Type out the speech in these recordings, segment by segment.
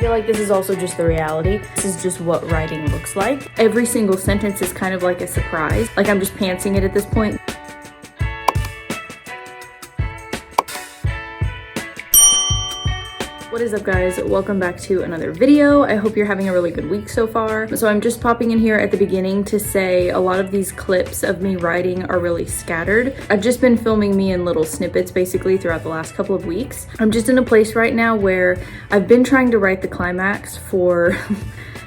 feel like this is also just the reality. This is just what writing looks like. Every single sentence is kind of like a surprise. Like I'm just pantsing it at this point. What is up, guys? Welcome back to another video. I hope you're having a really good week so far. So I'm just popping in here at the beginning to say a lot of these clips of me writing are really scattered. I've just been filming me in little snippets basically throughout the last couple of weeks. I'm just in a place right now where I've been trying to write the climax for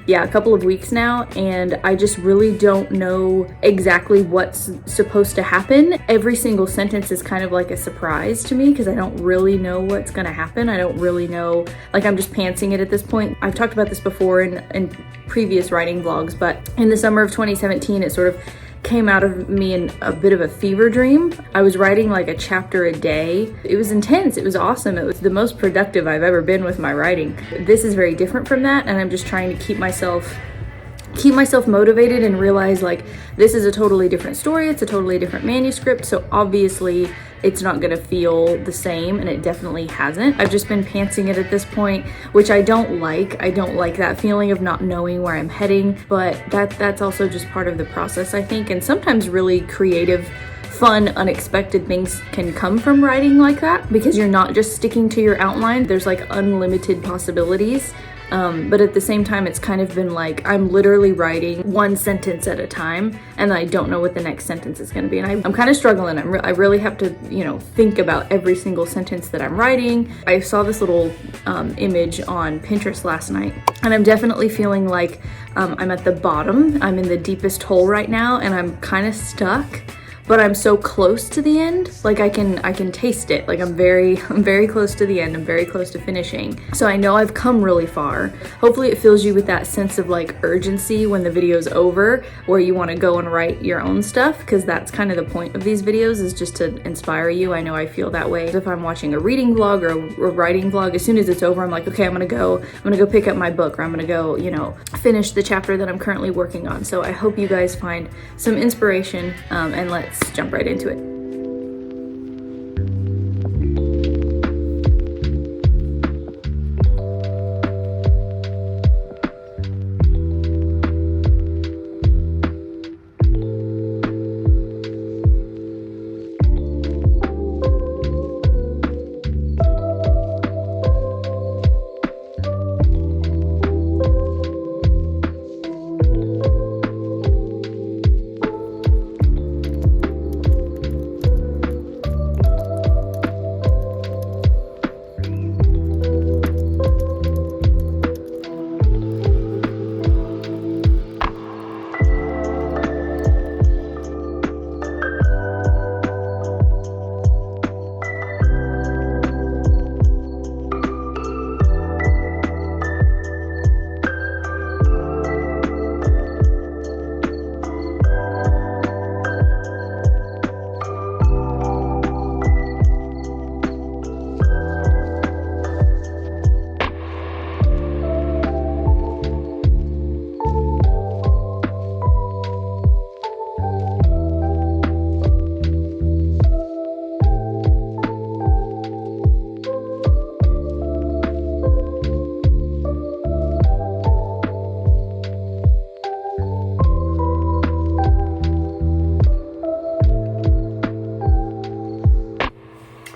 yeah, a couple of weeks now, and I just really don't know exactly what's supposed to happen. Every single sentence is kind of like a surprise to me because I don't really know what's gonna happen. I don't really know, like I'm just pantsing it at this point. I've talked about this before in previous writing vlogs, but in the summer of 2017, it sort of came out of me in a bit of a fever dream. I was writing like a chapter a day. It was intense. It was awesome. It was the most productive I've ever been with my writing. This is very different from that, and I'm just trying to keep myself motivated and realize like this is a totally different story. It's a totally different manuscript, so obviously it's not gonna feel the same, and it definitely hasn't. I've just been pantsing it at this point, which I don't like. I don't like that feeling of not knowing where I'm heading, but that's also just part of the process, I think. And sometimes really creative, fun, unexpected things can come from writing like that because you're not just sticking to your outline. There's like unlimited possibilities. But at the same time, it's kind of been like I'm literally writing one sentence at a time, and I don't know what the next sentence is going to be. And I'm kind of struggling. I really have to, think about every single sentence that I'm writing. I saw this little image on Pinterest last night, and I'm definitely feeling like I'm at the bottom. I'm in the deepest hole right now, and I'm kind of stuck. But I'm so close to the end, like I can taste it. Like I'm very close to the end. I'm very close to finishing. So I know I've come really far. Hopefully it fills you with that sense of like urgency when the video's over, where you want to go and write your own stuff, because that's kind of the point of these videos, is just to inspire you. I know I feel that way. If I'm watching a reading vlog or a writing vlog, as soon as it's over, I'm like, okay, I'm gonna go pick up my book, or I'm gonna go, finish the chapter that I'm currently working on. So I hope you guys find some inspiration, and let's jump right into it.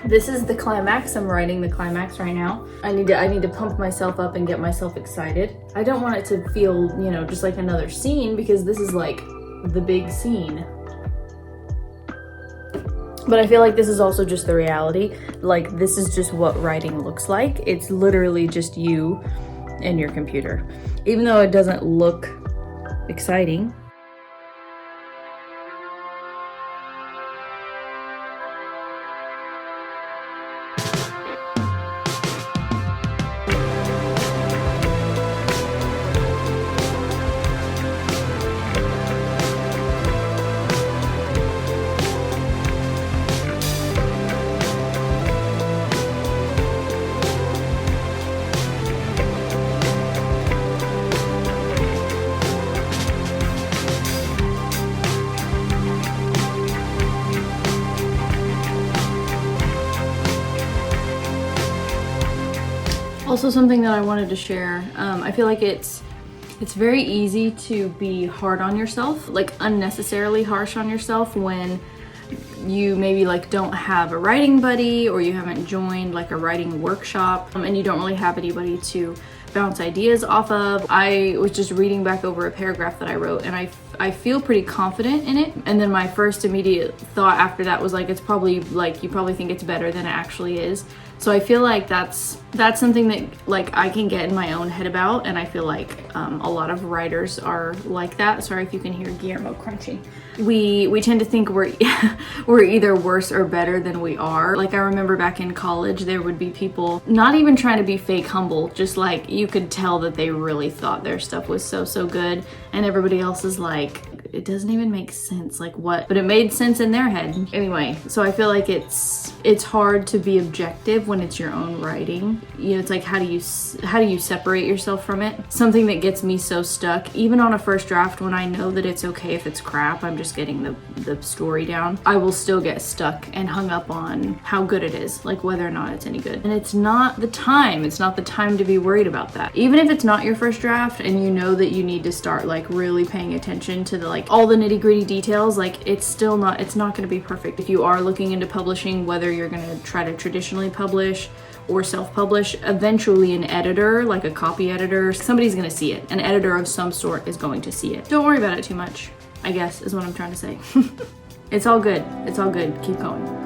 This is the climax. I'm writing the climax right now. I need to pump myself up and get myself excited. I don't want it to feel, just like another scene, because this is like the big scene. But I feel like this is also just the reality. Like this is just what writing looks like. It's literally just you and your computer. Even though it doesn't look exciting, Also, something that I wanted to share, I feel like it's very easy to be hard on yourself, like unnecessarily harsh on yourself when you maybe like don't have a writing buddy, or you haven't joined like a writing workshop, and you don't really have anybody to bounce ideas off of. I was just reading back over a paragraph that I wrote, and I feel pretty confident in it. And then my first immediate thought after that was like, it's probably like, you probably think it's better than it actually is. So I feel like that's something that like I can get in my own head about, and I feel like a lot of writers are like that. Sorry if you can hear Guillermo crunching. We tend to think we're either worse or better than we are. Like I remember back in college, there would be people not even trying to be fake humble, just like you could tell that they really thought their stuff was so good, and everybody else is like, it doesn't even make sense, like what? But it made sense in their head. Anyway, so I feel like it's hard to be objective when it's your own writing. You know, it's like, how do you separate yourself from it? Something that gets me so stuck, even on a first draft, when I know that it's okay if it's crap, I'm just getting the story down, I will still get stuck and hung up on how good it is, like whether or not it's any good. And it's not the time to be worried about that. Even if it's not your first draft and you know that you need to start like really paying attention to the like all the nitty-gritty details, like it's not going to be perfect. If you are looking into publishing, whether you're going to try to traditionally publish or self-publish, eventually an editor, like a copy editor, somebody's going to see it. An editor of some sort is going to see it. Don't worry about it too much, I guess, is what I'm trying to say. It's all good. It's all good. Keep going.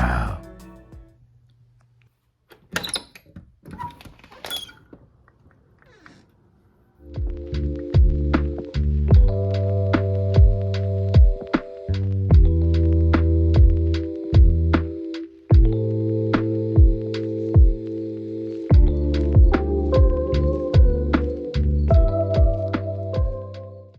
out.